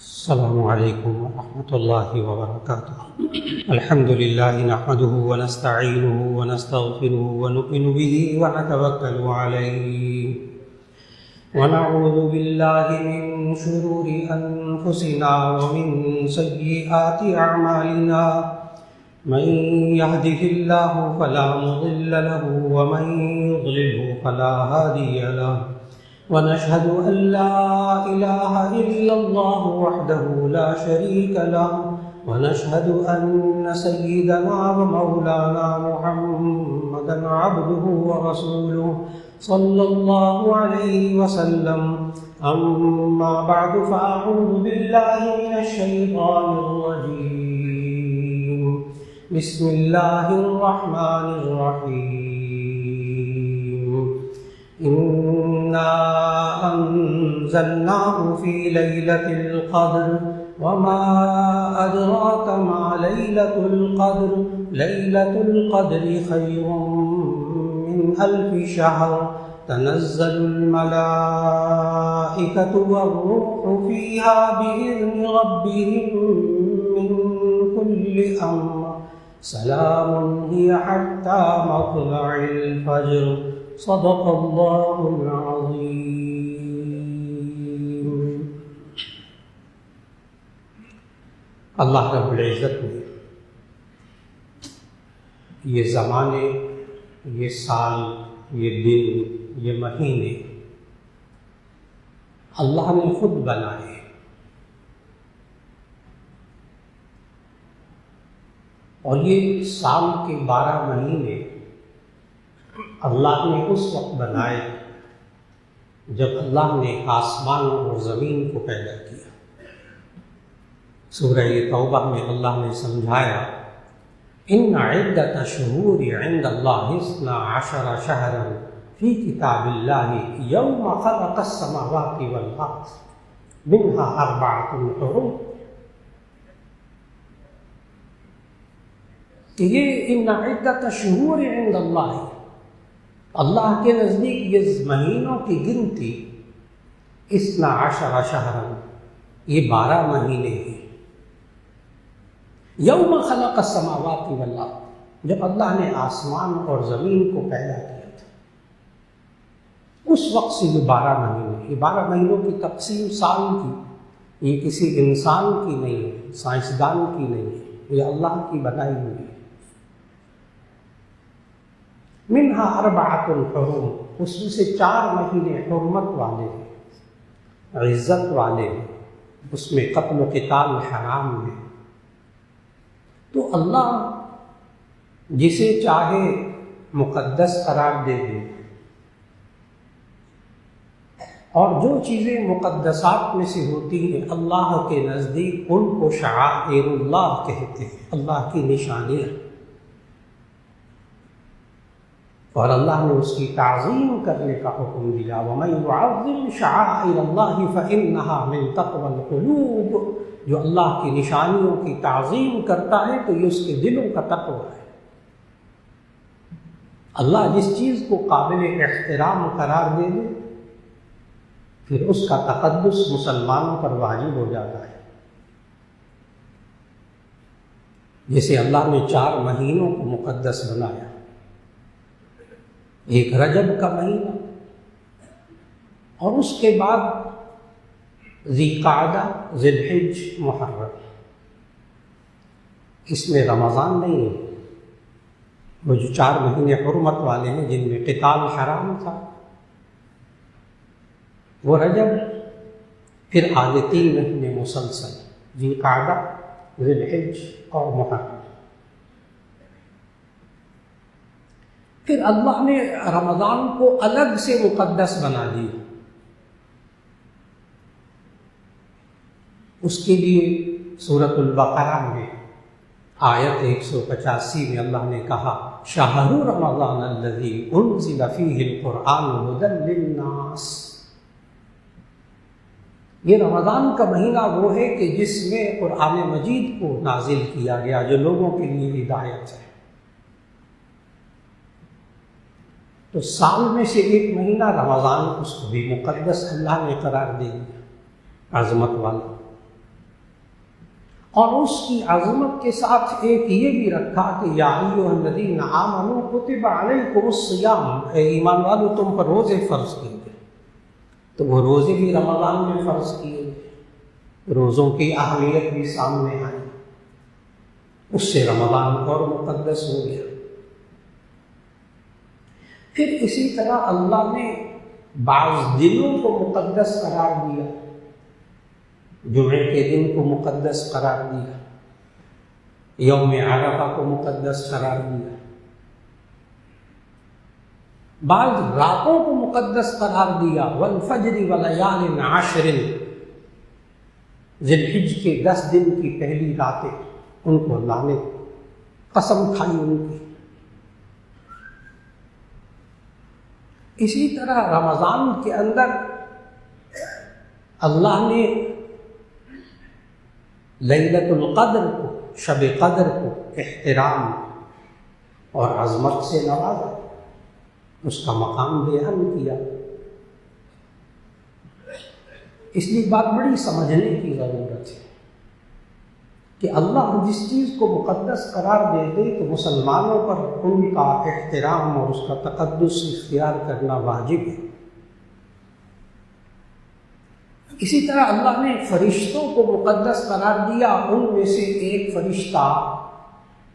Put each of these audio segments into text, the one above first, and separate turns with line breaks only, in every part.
السلام علیکم ورحمۃ اللہ وبرکاتہ۔ الحمد للہ نحمده ونستعینه ونستغفره ونؤمن به ونتوکل علیہ ونعوذ باللہ من شرور انفسنا ومن سیئات اعمالنا، من يهده الله فلا مضل له ومن يضلله فلا هادي له، ونشهد أن لا إله إلا الله وحده لا شريك له، ونشهد أن سيدنا ومولانا محمدا عبده ورسوله صلى الله عليه وسلم. أما بعد فأعوذ بالله من الشيطان الرجيم. بسم الله الرحمن الرحيم. إنا أنزلناه في ليلة القدر وما أدراك ما ليلة القدر. ليلة القدر خير من 1000 شهر. تنزل الملائكة والروح فيها بإذن ربهم من كل أمر. سلام هي حتى مطلع الفجر. صدق اللہ العظیم. اللہ رب العزت نے یہ زمانے، یہ سال، یہ دن، یہ مہینے اللہ نے خود بنائے. اور یہ سال کے 12 مہینے اللہ نے اس وقت بنائے جب اللہ نے آسمان اور زمین کو پیدا کیا. سورہ توبہ میں اللہ نے سمجھایا، ان عدۃ الشہور عند اللہ 12 شہرا فی کتاب اللہ یوم خلق السماوات والارض منها 4 حرم. یہ ان عدۃ الشہور عند اللہ، اللہ کے نزدیک یہ مہینوں کی گنتی 12 شہرا، یہ 12 مہینے ہیں. یوم خلق السماوات والارض، جب اللہ نے آسمان اور زمین کو پیدا کیا تھا اس وقت سے یہ 12 مہینے. یہ 12 مہینوں کی تقسیم سال کی یہ کسی انسان کی نہیں ہے، سائنسدان کی نہیں ہے، یہ اللہ کی بنائی ہوئی ہے. منہا 4 حرم، اس میں سے 4 مہینے حرمت والے ہیں، عزت والے ہیں، اس میں قتل و قتال حرام ہے. تو اللہ جسے چاہے مقدس قرار دے دے، اور جو چیزیں مقدسات میں سے ہوتی ہیں اللہ کے نزدیک ان کو شعائر اللہ کہتے ہیں، اللہ کی نشانیاں. اور اللہ نے اس کی تعظیم کرنے کا حکم دیا، وَمَن يُعَظِّمْ شَعَائِرَ اللَّهِ فَإِنَّهَا مِن تَقْوَى الْقُلُوبِ. جو اللہ کی نشانیوں کی تعظیم کرتا ہے تو یہ اس کے دلوں کا تقوی ہے. اللہ جس چیز کو قابل احترام قرار دے دے پھر اس کا تقدس مسلمانوں پر واجب ہو جاتا ہے. جیسے اللہ نے 4 مہینوں کو مقدس بنایا، ایک رجب کا مہینہ، اور اس کے بعد ذی قعدہ، ذی الحج، محرم. اس میں رمضان نہیں ہے. وہ جو 4 مہینے حرمت والے ہیں جن میں قتال حرام تھا وہ رجب، پھر آگے 3 مہینے مسلسل ذی قعدہ، ذی الحج اور محرم. پھر اللہ نے رمضان کو الگ سے مقدس بنا دیا. اس کے لیے سورۃ البقرہ میں آیت 185 میں اللہ نے کہا، شہر رمضان الذی انزل فیہ القرآن ھدی للناس. یہ رمضان کا مہینہ وہ ہے کہ جس میں قرآن مجید کو نازل کیا گیا جو لوگوں کے لیے ہدایت ہے. تو سال میں سے ایک مہینہ رمضان، اس کو بھی مقدس اللہ نے قرار دے دیا، عظمت والا. اور اس کی عظمت کے ساتھ ایک یہ بھی رکھا کہ یا ایھا الذین آمنوا کتب علیکم الصیام، اے ایمان والو تم پر روزے فرض کیے گئے. تو وہ روزے بھی رمضان میں فرض کیے گئے، روزوں کی اہمیت بھی سامنے آئی، اس سے رمضان اور مقدس ہو گیا. پھر اسی طرح اللہ نے بعض دنوں کو مقدس قرار دیا، جمعے کے دن کو مقدس قرار دیا، یوم عرفہ کو مقدس قرار دیا، بعض راتوں کو مقدس قرار دیا، والفجر ولیال عشر، ذی الحج کے 10 دن کی پہلی راتیں ان کو اللہ نے قسم کھائی ان کی. اسی طرح رمضان کے اندر اللہ نے لیلۃ القدر کو، شب قدر کو احترام اور عظمت سے نوازا، اس کا مقام بیان کیا. اس لیے بات بڑی سمجھنے کی ضرورت ہے کہ اللہ جس چیز کو مقدس قرار دے دے تو مسلمانوں پر ان کا احترام اور اس کا تقدس اختیار کرنا واجب ہے. اسی طرح اللہ نے فرشتوں کو مقدس قرار دیا، ان میں سے ایک فرشتہ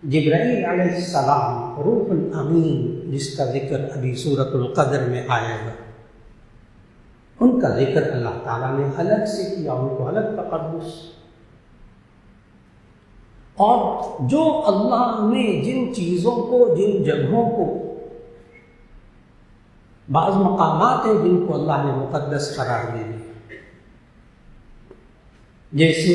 جبرائیل علیہ السلام، روح الامین، جس کا ذکر ابھی سورۃ القدر میں آئے گا، ان کا ذکر اللہ تعالیٰ نے الگ سے کیا، ان کو الگ تقدس. اور جو اللہ نے جن چیزوں کو، جن جگہوں کو، بعض مقامات ہیں جن کو اللہ نے مقدس قرار دے دیا، جیسے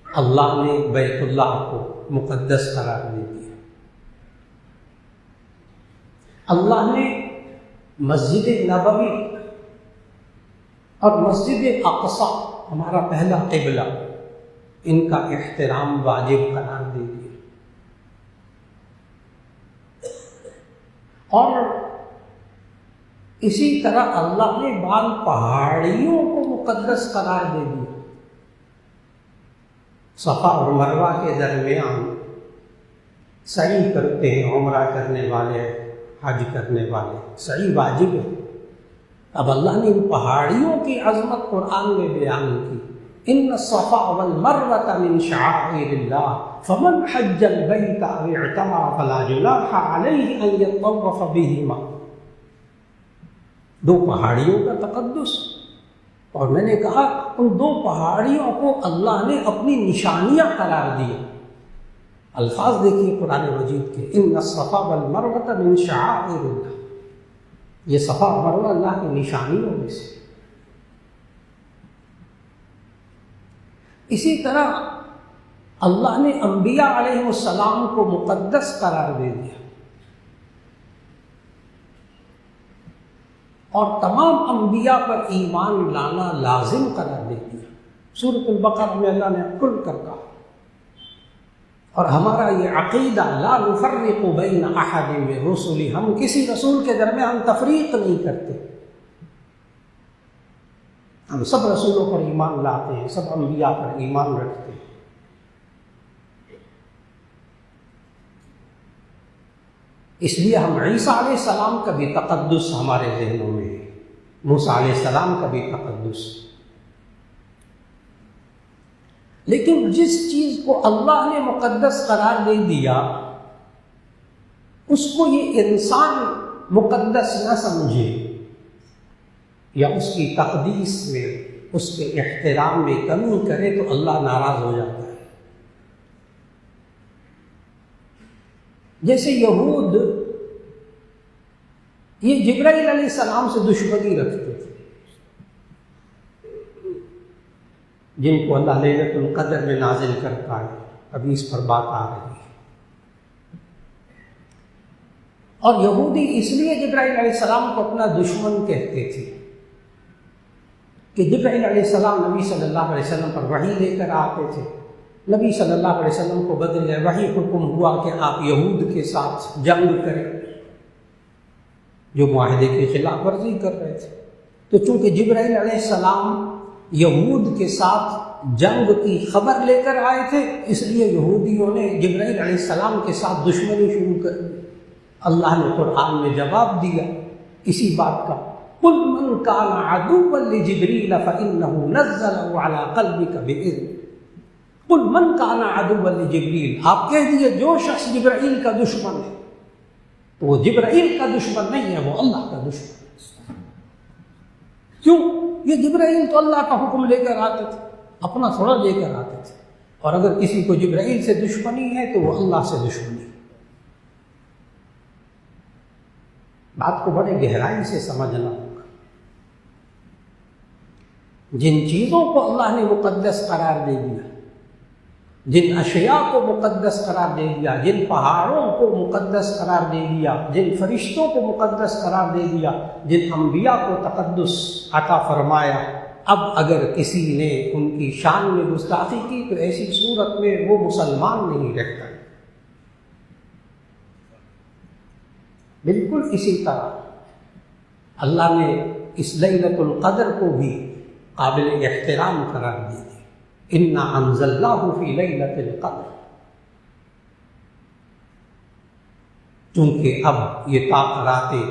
اللہ نے بیت اللہ کو مقدس قرار دے دیا، اللہ نے مسجد نبوی اور مسجد اقصی، ہمارا پہلا قبلہ، ان کا احترام واجب قرار دے دیا. اور اسی طرح اللہ نے بعض پہاڑیوں کو مقدس قرار دے دیا. صفا اور مروہ کے درمیان سعی کرتے ہیں عمرہ کرنے والے، حج کرنے والے، سعی واجب ہے. اب اللہ نے ان پہاڑیوں کی عظمت قرآن میں بیان کی. ان الصفا والمروة من شعائر الله فمن حج البيت او اعتمر فلا جناح عليه ان يطوف بهما. دو پہاڑیوں کا تقدس. اور میں نے کہا ان دو پہاڑیوں کو اللہ نے اپنی نشانیاں قرار دی. الفاظ دیکھیے قرآن مجید کے، ان الصفا والمروة من شعائر الله. یہ صفا اور مروہ اللہ کی نشانیوں میں سے. اسی طرح اللہ نے انبیاء علیہ السلام کو مقدس قرار دے دیا اور تمام انبیاء پر ایمان لانا لازم قرار دے دیا. سورۃ البقرہ میں اللہ نے کھل کر کہا، اور ہمارا یہ عقیدہ لا نفرق بین احد من رسلہ، ہم کسی رسول کے درمیان تفریق نہیں کرتے، ہم سب رسولوں پر ایمان لاتے ہیں، سب انبیاء پر ایمان رکھتے ہیں. اس لیے ہم عیسیٰ علیہ السلام کا بھی تقدس ہمارے ذہنوں میں ہے، موسیٰ علیہ السلام کا بھی تقدس. لیکن جس چیز کو اللہ نے مقدس قرار دے دیا اس کو یہ انسان مقدس نہ سمجھے یا اس کی تقدیس میں، اس کے احترام میں کمی کرے تو اللہ ناراض ہو جاتا ہے. جیسے یہود یہ جبرائیل علیہ السلام سے دشمنی رکھتے تھے، جن کو اللہ لیلۃ القدر میں نازل کرتا ہے، ابھی اس پر بات آ رہی ہے. اور یہودی اس لیے جبرائیل علیہ السلام کو اپنا دشمن کہتے تھے کہ جبرائیل علیہ السلام نبی صلی اللہ علیہ وسلم پر وحی لے کر آتے تھے. نبی صلی اللہ علیہ وسلم کو بدلے وحی حکم ہوا کہ آپ یہود کے ساتھ جنگ کریں جو معاہدے کی خلاف ورزی کر رہے تھے. تو چونکہ جبرائیل علیہ السلام یہود کے ساتھ جنگ کی خبر لے کر آئے تھے، اس لیے یہودیوں نے جبرائیل علیہ السلام کے ساتھ دشمنی شروع کر دی۔ اللہ نے قرآن میں جواب دیا اسی بات کا، قل من کان عدوا لجبریل فإنہ نزلہ علی قلبک بإذن، قل من کان عدوا لجبریل، آپ کہہ دیجئے جو شخص جبرائیل کا دشمن ہے تو وہ جبرائیل کا دشمن نہیں ہے، وہ اللہ کا دشمن ہے۔ کیوں؟ یہ جبرائیل تو اللہ کا حکم لے کر آتے تھے، اپنا تھوڑا لے کر آتے تھے، اور اگر کسی کو جبرائیل سے دشمنی ہے تو وہ اللہ سے دشمنی ہے۔ بات کو بڑے گہرائی سے سمجھنا ہوگا۔ جن چیزوں کو اللہ نے مقدس قرار دے دیا، جن اشیاء کو مقدس قرار دے دیا، جن پہاڑوں کو مقدس قرار دے دیا، جن فرشتوں کو مقدس قرار دے دیا، جن انبیاء کو تقدس عطا فرمایا، اب اگر کسی نے ان کی شان میں گستاخی کی تو ایسی صورت میں وہ مسلمان نہیں رہتا۔ بالکل اسی طرح اللہ نے اس لیلۃ القدر کو بھی قابل احترام قرار دے دی، انا انزلناہ فی لیلۃ القدر، چونکہ اب یہ تاخیراتیں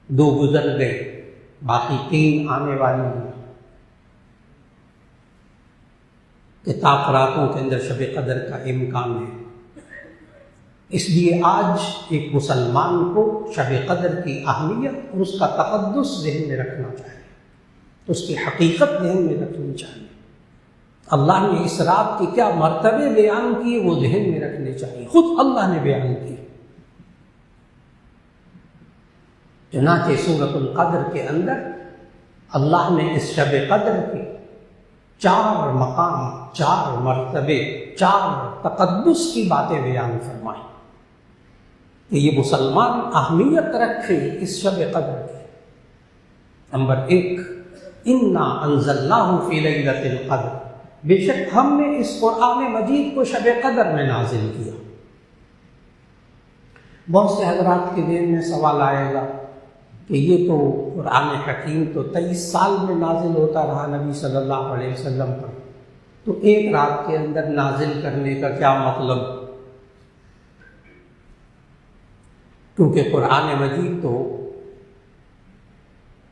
دو گزر گئے، باقی 3 آنے والی ہیں، کہ تاخیراتوں کے اندر شب قدر کا امکان ہے۔ اس لیے آج ایک مسلمان کو شب قدر کی اہمیت اور اس کا تقدس ذہن میں رکھنا چاہیے، اس کی حقیقت ذہن میں رکھنی چاہیے۔ اللہ نے اس رات کے کیا مرتبے بیان کیے وہ ذہن میں رکھنے چاہیے، خود اللہ نے بیان کیے۔ چنانچہ سورۃ القدر کے اندر اللہ نے اس شب قدر کے 4 مقام، 4 مرتبے، 4 تقدس کی باتیں بیان فرمائی کہ یہ مسلمان اہمیت رکھے اس شب قدر کی۔ نمبر 1، انا انزلناہ فی لیلۃ القدر، بے شک ہم نے اس قرآن مجید کو شب قدر میں نازل کیا۔ بہت سے حضرات کے ذہن میں سوال آئے گا کہ یہ تو قرآن حکیم تو 23 سال میں نازل ہوتا رہا نبی صلی اللہ علیہ وسلم پر، تو ایک رات کے اندر نازل کرنے کا کیا مطلب؟ کیونکہ قرآن مجید تو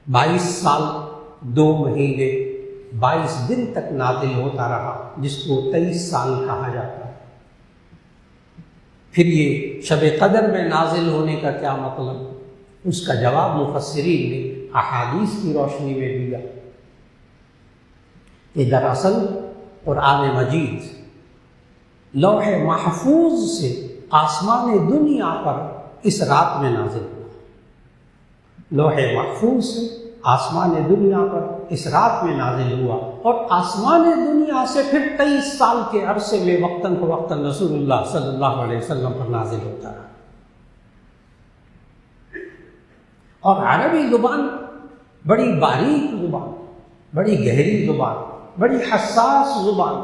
22 سال 2 مہینے 22 دن تک نازل ہوتا رہا، جس کو 23 سال کہا جاتا ہے۔ پھر یہ شب قدر میں نازل ہونے کا کیا مطلب؟ اس کا جواب مفسرین نے احادیث کی روشنی میں دیا کہ دراصل قرآن مجید لوح محفوظ سے آسمان دنیا پر اس رات میں نازل ہوا، لوح محفوظ سے آسمان دنیا پر اس رات میں نازل ہوا، اور آسمان دنیا سے پھر 23 سال کے عرصے میں وقتاً فوقتاً رسول اللہ صلی اللہ علیہ وسلم پر نازل ہوتا رہا۔ اور عربی زبان بڑی باریک زبان، بڑی گہری زبان، بڑی حساس زبان۔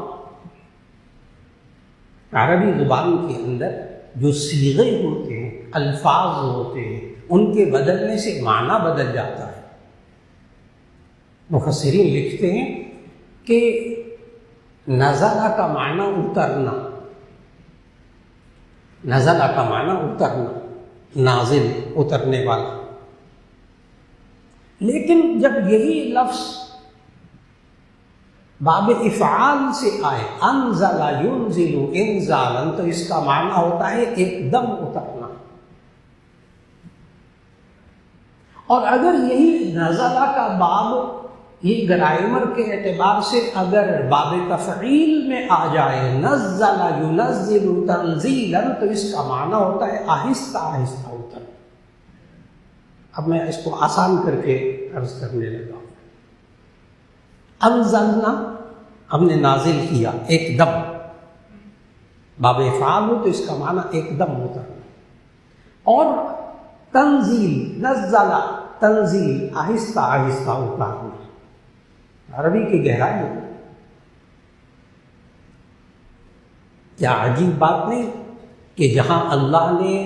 عربی زبان کے اندر جو صیغے ہوتے ہیں، الفاظ ہوتے ہیں، ان کے بدلنے سے معنی بدل جاتا ہے۔ مفسرین لکھتے ہیں کہ نزلہ کا معنی اترنا، نزلہ کا معنی اترنا، نازل، اترنے والا۔ لیکن جب یہی لفظ باب افعال سے آئے، انزل ینزل انزالا، تو اس کا معنی ہوتا ہے ایک دم اترنا۔ اور اگر یہی نزلہ کا باب یہ گرامر کے اعتبار سے اگر باب تفعیل میں آ جائے، نزل ینزل تنزیلا، تو اس کا معنی ہوتا ہے آہستہ آہستہ اتر۔ اب میں اس کو آسان کر کے عرض کرنے لگا ہوں۔ انزلنا ہم نے نازل کیا ایک دم، باب افعال ہو تو اس کا معنی ایک دم اترنا، اور تنزیل، نزلہ تنزیل، آہستہ آہستہ اتارنا۔ عربی کی گہرائی ہے، کیا عجیب بات نہیں کہ جہاں اللہ نے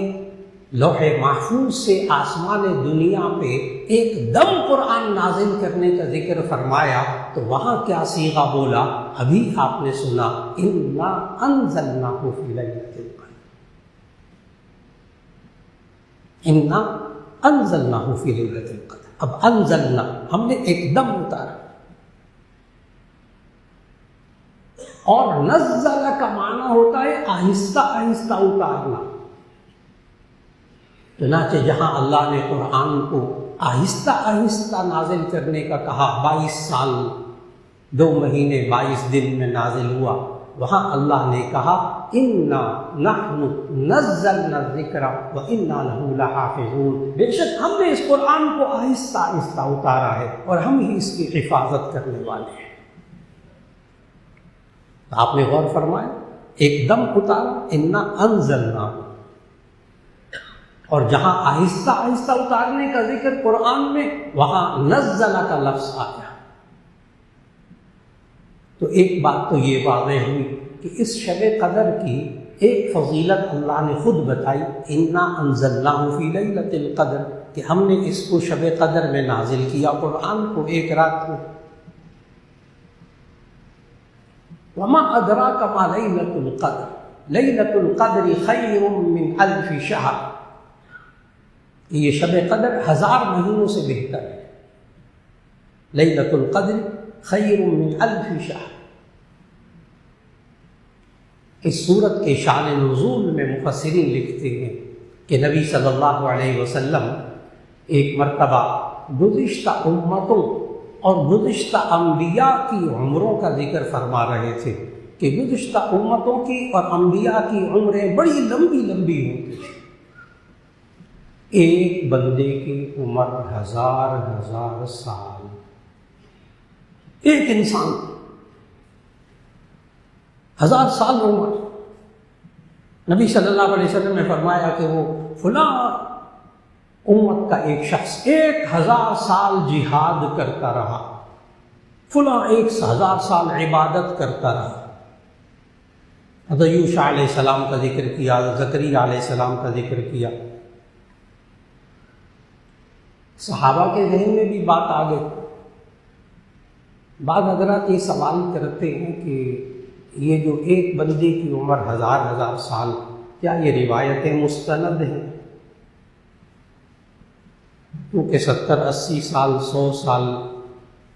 لوح محفوظ سے آسمان دنیا پہ ایک دم قرآن نازل کرنے کا ذکر فرمایا، تو وہاں کیا صیغہ بولا؟ ابھی آپ نے سنا انا انزلناہ فی لیلۃ القدر، انا انزلناہ فی لیلۃ القدر۔ اب انزلنا ہم نے ایک دم اتارا، اور نزل کا معنی ہوتا ہے آہستہ آہستہ اتارنا۔ چنانچہ جہاں اللہ نے قرآن کو آہستہ آہستہ نازل کرنے کا کہا، 22 سال 2 مہینے 22 دن میں نازل ہوا، وہاں اللہ نے کہا انا نحن نزلنا الذکر وانا له لحافظون، بے شک ہم نے اس قرآن کو آہستہ آہستہ اتارا ہے اور ہم ہی اس کی حفاظت کرنے والے ہیں۔ آپ نے غور فرمایا، ایک دم اتارا انا انزلنا، اور جہاں آہستہ آہستہ اتارنے کا ذکر قرآن میں، وہاں نزل کا لفظ آیا۔ تو ایک بات تو یہ واضح ہوئی کہ اس شب قدر کی ایک فضیلت اللہ نے خود بتائی، انا انزلناہ فی لیلۃ القدر، کہ ہم نے اس کو شب قدر میں نازل کیا، قرآن کو ایک رات میں۔ وما ادراک ما لیلۃ القدر لیلۃ القدر خیر من الف شہر، یہ شب قدر 1000 مہینوں سے بہتر ہے۔ لیلۃ القدر خیر من الف شہر۔ اس سورت کے شان نزول میں مفسرین لکھتے ہیں کہ نبی صلی اللہ علیہ وسلم ایک مرتبہ گزشتہ امتوں اور گزشتہ انبیاء کی عمروں کا ذکر فرما رہے تھے کہ گزشتہ امتوں کی اور انبیاء کی عمریں بڑی لمبی لمبی ہوتی تھیں۔ ایک بندے کی عمر 1000 سال، ایک انسان 1000 سال عمر۔ نبی صلی اللہ علیہ وسلم نے فرمایا کہ وہ فلاں امت کا ایک شخص 1000 سال جہاد کرتا رہا، فلاں 1000 سال عبادت کرتا رہا۔ حضرت یوشع علیہ السلام کا ذکر کیا، زکریا علیہ السلام کا ذکر کیا۔ صحابہ کے ذہن میں بھی بات آ گئی۔ بعض حضرات یہ سوال کرتے ہیں کہ یہ جو ایک بندے کی عمر 1000 سال، کیا یہ روایتیں مستند ہیں؟ کیونکہ 70-80 سال 100 سال،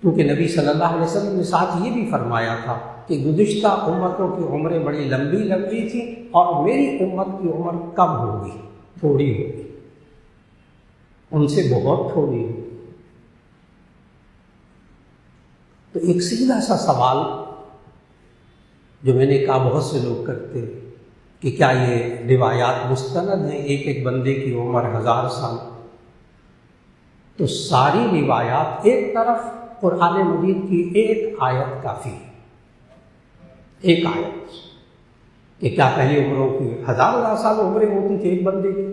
کیونکہ نبی صلی اللہ علیہ وسلم نے ساتھ یہ بھی فرمایا تھا کہ گزشتہ امتوں کی عمریں بڑی لمبی لمبی تھیں اور میری امت کی عمر کم ہوگی، تھوڑی ہوگی، ان سے بہت تھوڑی ہوگی۔ تو ایک سیدھا سا سوال جو میں نے کہا بہت سے لوگ کرتے ہیں کہ کیا یہ روایات مستند ہیں ایک ایک بندے کی عمر 1000 سال؟ تو ساری روایات ایک طرف، قرآن مجید کی ایک آیت کافی ہے، ایک آیت، کہ کیا پہلی عمروں کی 1000 سال عمریں ہوتی تھی ایک بندے کی؟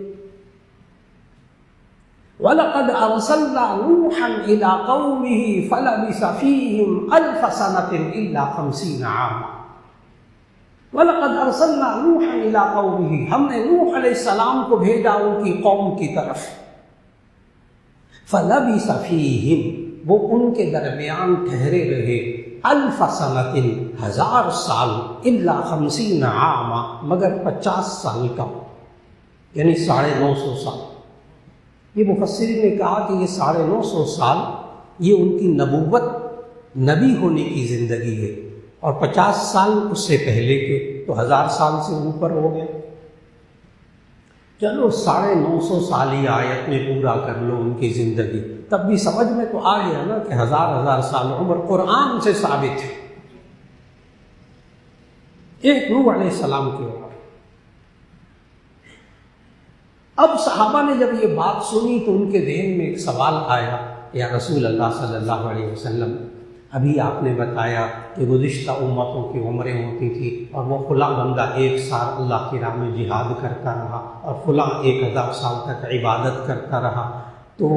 وَلَقَدْ أَرْسَلْنَا نُوحًا إِلَىٰ قَوْمِهِ فَلَبِثَ فِيهِمْ أَلْفَ سَنَةٍ إِلَّا 50 عَامًا۔ وَلَقَدْ أَرْسَلْنَا نُوحًا إِلَىٰ قَوْمِهِ، ہم نے نوح علیہ السلام کو بھیجا ان کی قوم کی طرف۔ فَلَبِثَ فِيهِمْ، وہ ان کے درمیان ٹھہرے رہے، أَلْفَ سَنَةٍ 1000 سال، إِلَّا 50 عَامًا، مگر 50 سال کا، یعنی 950 سال۔ یہ مفسرین نے کہا کہ یہ 950 سال یہ ان کی نبوت، نبی ہونے کی زندگی ہے، اور 50 سال اس سے پہلے کے، تو 1000 سال سے اوپر ہو گئے۔ چلو 950 سال ہی آیت میں پورا کر لو ان کی زندگی، تب بھی سمجھ میں تو آ گیا نا کہ 1000 سال عمر قرآن سے ثابت ہے۔ ایک نوح علیہ السلام کی عمر۔ اب صحابہ نے جب یہ بات سنی تو ان کے ذہن میں ایک سوال آیا، یا رسول اللہ صلی اللہ علیہ وسلم، ابھی آپ نے بتایا کہ گزشتہ امتوں کی عمریں ہوتی تھی اور وہ فلاں بندہ 1 سال اللہ کی راہ میں جہاد کرتا رہا اور فلاں 1000 سال تک عبادت کرتا رہا، تو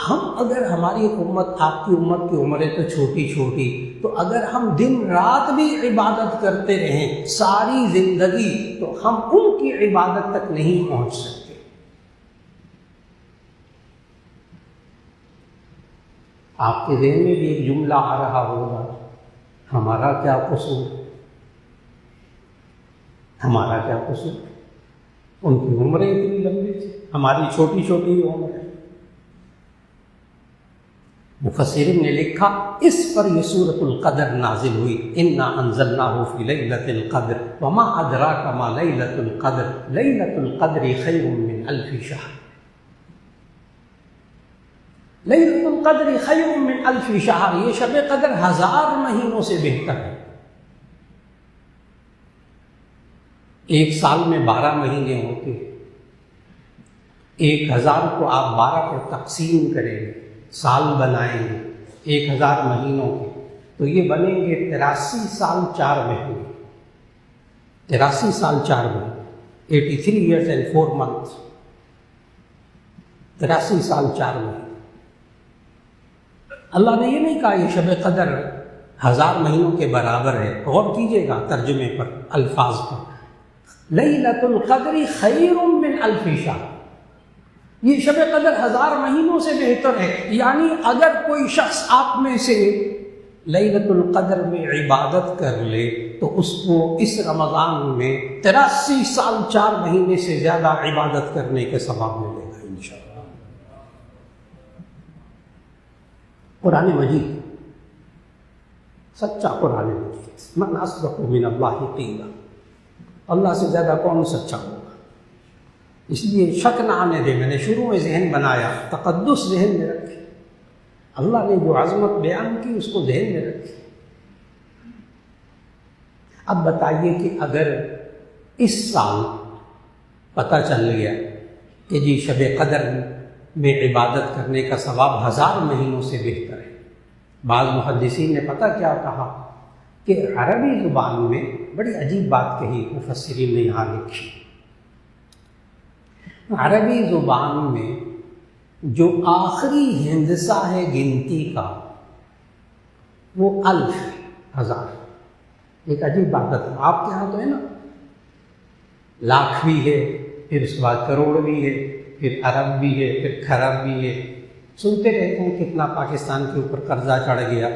ہم اگر ہماری امت، آپ کی امت کی عمریں تو چھوٹی چھوٹی، تو اگر ہم دن رات بھی عبادت کرتے رہیں ساری زندگی تو ہم ان کی عبادت تک نہیں پہنچ سکتے۔ آپ کے ذہن میں بھی ایک جملہ آ رہا ہوگا، ہمارا کیا قصور، ہمارا کیا قصور، ان کی عمریں اتنی لمبی تھی، ہماری چھوٹی چھوٹی عمر ہے۔ مفسرین نے لکھا اس پر یہ سورۃ القدر نازل ہوئی، انا انزلناہ فی لیلۃ القدر وما ادراک ما لیلۃ القدر لیلۃ القدر خیر من الف شہر، لیلۃ القدر خیر من الف شہر، یہ شب قدر 1000 مہینوں سے بہتر ہے۔ ایک سال میں 12 مہینے ہوتے، 1000 کو آپ 12 پر تقسیم کریں گے، سال بنائیں گے 1000 مہینوں کے، تو یہ بنیں گے 83 سال 4 مہینے، 83 سال 4 مہینے، 83 years and 4 months، 83 سال 4 مہینے۔ اللہ نے یہ نہیں کہا یہ شب قدر 1000 مہینوں کے برابر ہے، غور کیجئے گا ترجمے پر، الفاظ پر، لیلۃ القدر خیر من الف شہر، یہ شب قدر 1000 مہینوں سے بہتر ہے۔ یعنی اگر کوئی شخص آپ میں سے لیلۃ القدر میں عبادت کر لے تو اس کو اس رمضان میں 83 سال 4 مہینے سے زیادہ عبادت کرنے کے ثواب ملے گا انشاءاللہ۔ قرآن مجید، سچا قرآن مجید، من اصدق من اللہ قیلا، اللہ سے زیادہ کون سچا ہوگا؟ اس لیے شک نہ آنے دے، میں نے شروع میں ذہن بنایا، تقدس ذہن میں رکھے، اللہ نے جو عظمت بیان کی اس کو ذہن میں رکھے۔ اب بتائیے کہ اگر اس سال پتہ چل گیا کہ جی شب قدر میں عبادت کرنے کا ثواب 1000 مہینوں سے بہتر ہے، بعض محدثین نے پتہ کیا کہا کہ عربی زبان میں بڑی عجیب بات کہی مفسرین نے یہاں لکھی، عربی زبان میں جو آخری ہندسہ ہے گنتی کا وہ 1000 ہے، 1000۔ ایک عجیب بات ہے، آپ کے یہاں تو ہے نا لاکھ بھی ہے، پھر اس کے بعد کروڑ بھی ہے، پھر ارب بھی ہے، پھر کھرب بھی ہے، سنتے رہتے ہیں کتنا پاکستان کے اوپر قرضہ چڑھ گیا،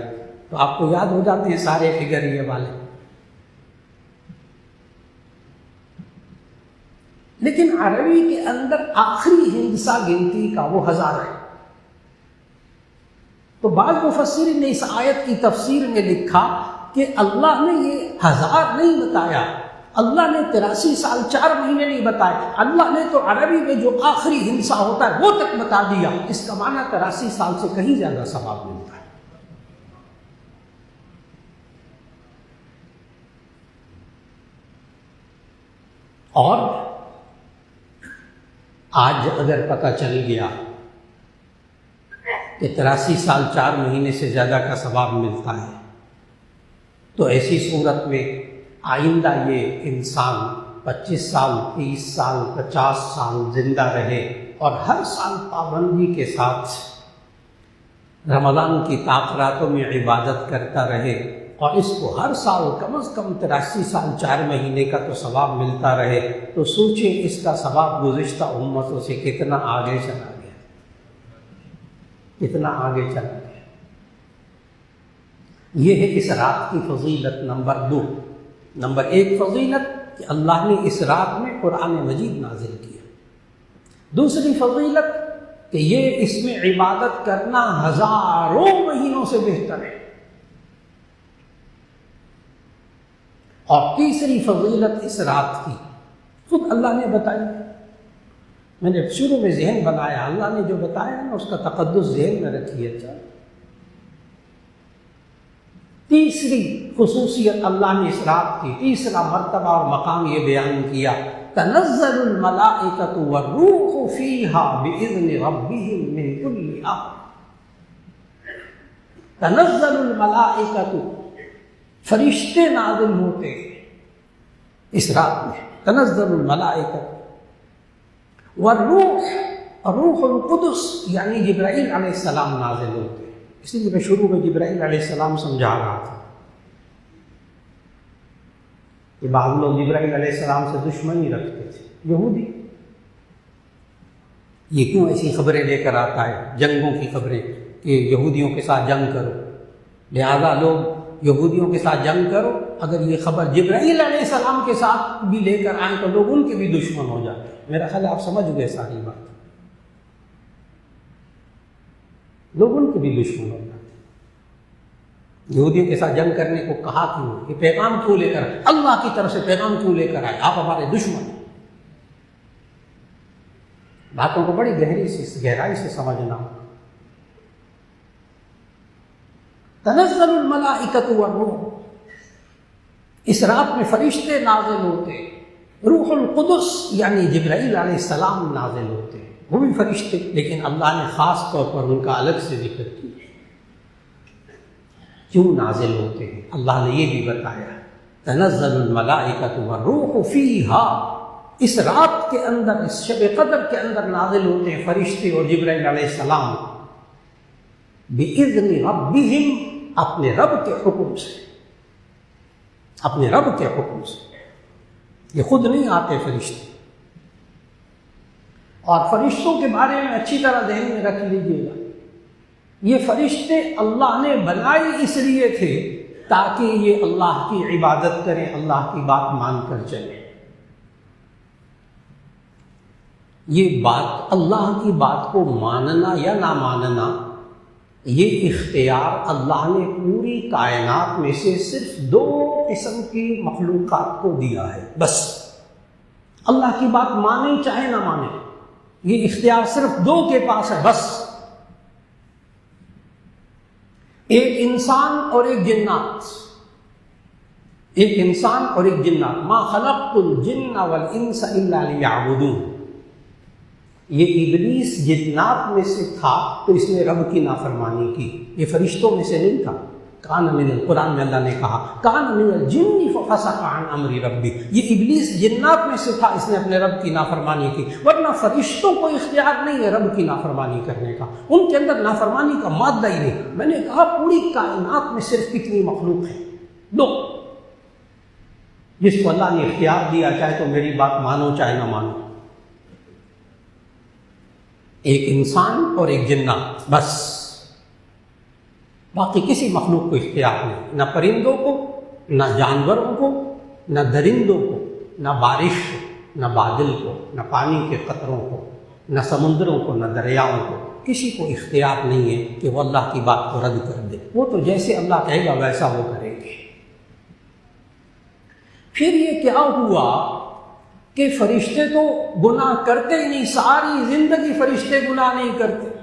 تو آپ کو یاد ہو جاتے ہیں سارے فگر یہ والے۔ لیکن عربی کے اندر آخری ہندسہ گنتی کا وہ 1000 ہے۔ تو بعض مفسرین نے اس آیت کی تفسیر میں لکھا کہ اللہ نے یہ 1000 نہیں بتایا، اللہ نے 83 سال 4 مہینے نہیں بتائے، اللہ نے تو عربی میں جو آخری ہندسہ ہوتا ہے وہ تک بتا دیا۔ اس کا معنی 83 سال سے کہیں زیادہ ثواب ملتا ہے۔ اور آج اگر پتہ چل گیا کہ 83 سال 4 مہینے سے زیادہ کا ثواب ملتا ہے، تو ایسی صورت میں آئندہ یہ انسان 25 سال 30 سال 50 سال زندہ رہے اور ہر سال پابندی کے ساتھ رمضان کی تاخیراتوں میں عبادت کرتا رہے، اور اس کو ہر سال کم از کم 83 سال 4 مہینے کا تو ثواب ملتا رہے، تو سوچیں اس کا ثواب گزشتہ امتوں سے کتنا آگے چلا گیا، کتنا آگے چلا گیا۔ یہ ہے اس رات کی فضیلت نمبر 2۔ نمبر 1 فضیلت کہ اللہ نے اس رات میں قرآن مجید نازل کیا۔ دوسری فضیلت کہ یہ اس میں عبادت کرنا ہزاروں مہینوں سے بہتر ہے۔ اور تیسری فضیلت اس رات کی خود اللہ نے بتائی، میں نے شروع میں ذہن بنایا، اللہ نے جو بتایا نا اس کا تقدس ذہن میں رکھیے۔ تیسری خصوصیت اللہ نے اس رات کی، تیسرا مرتبہ اور مقام یہ بیان کیا، تنزل الملائکۃ والروح فیہا بإذن ربہم من کل امر۔ تنزل الملائکۃ، فرشتے نازل ہوتے اس رات میں، تنزل الملائکۃ والروح، روح القدس یعنی جبرائیل علیہ السلام نازل ہوتے۔ اس لیے میں شروع میں جبرائیل علیہ السلام سمجھا رہا تھا کہ بعض لوگ جبرائیل علیہ السلام سے دشمنی رکھتے تھے، یہودی، یہ کیوں ایسی خبریں لے کر آتا ہے، جنگوں کی خبریں، کہ کہ یہودیوں کے ساتھ جنگ کرو، لہذا لوگ یہودیوں کے ساتھ جنگ کرو، اگر یہ خبر جبرائیل علیہ السلام کے ساتھ بھی لے کر آئیں تو لوگ ان کے بھی دشمن ہو جاتے ہیں۔ میرا خیال آپ سمجھ گئے ساری بات، لوگ ان کے بھی دشمن ہو جاتے ہیں۔ یہودیوں کے ساتھ جنگ کرنے کو کہا کیوں؟ یہ پیغام کیوں لے کر آئے؟ اللہ کی طرف سے پیغام کیوں لے کر آئے؟ آپ ہمارے دشمن ہیں۔ باتوں کو بڑی گہرائی سے سمجھنا۔ تنزل الملائکۃ والروح، اس رات میں فرشتے نازل ہوتے، روح القدس یعنی جبرائیل علیہ السلام نازل ہوتے، وہ بھی فرشتے، لیکن اللہ نے خاص طور پر ان کا الگ سے ذکر کیا۔ کیوں نازل ہوتے ہیں اللہ نے یہ بھی بتایا، تنزل الملائکۃ والروح فیہا، اس رات کے اندر، اس شب قدر کے اندر نازل ہوتے ہیں فرشتے اور جبرائیل علیہ السلام بِإِذْنِ رَبِّهِمْ، اپنے رب کے حکم سے، اپنے رب کے حکم سے، یہ خود نہیں آتے فرشتے۔ اور فرشتوں کے بارے میں اچھی طرح ذہن میں رکھ لیجیے گا، یہ فرشتے اللہ نے بنائے اس لیے تھے تاکہ یہ اللہ کی عبادت کریں، اللہ کی بات مان کر چلیں۔ یہ بات، اللہ کی بات کو ماننا یا نہ ماننا، یہ اختیار اللہ نے پوری کائنات میں سے صرف 2 قسم کی مخلوقات کو دیا ہے، بس۔ اللہ کی بات مانیں چاہے نہ مانیں، یہ اختیار صرف 2 کے پاس ہے، بس۔ ایک انسان اور ایک جنات، ایک انسان اور ایک جنات۔ ما خلقت الجن والانس الا لیعبدون، یہ ابلیس جنات میں سے تھا تو اس نے رب کی نافرمانی کی، یہ فرشتوں میں سے نہیں تھا۔ کان من القرآن میں اللہ نے کہا کان من الجن ففسق عن امر ربی، یہ ابلیس جنات میں سے تھا، اس نے اپنے رب کی نافرمانی کی، ورنہ فرشتوں کو اختیار نہیں ہے رب کی نافرمانی کرنے کا، ان کے اندر نافرمانی کا مادہ ہی نہیں۔ میں نے کہا پوری کائنات میں صرف کتنی مخلوق ہے؟ 2، جس کو اللہ نے اختیار دیا چاہے تو میری بات مانو چاہے نہ مانو، ایک انسان اور ایک جنات، بس۔ باقی کسی مخلوق کو اختیار نہیں، نہ پرندوں کو، نہ جانوروں کو، نہ درندوں کو، نہ بارش کو، نہ بادل کو، نہ پانی کے قطروں کو، نہ سمندروں کو، نہ دریاؤں کو، کسی کو اختیار نہیں ہے کہ وہ اللہ کی بات کو رد کر دے، وہ تو جیسے اللہ کہے گا ویسا وہ کریں گے۔ پھر یہ کیا ہوا کہ فرشتے تو گناہ کرتے ہی نہیں، ساری زندگی فرشتے گناہ نہیں کرتے،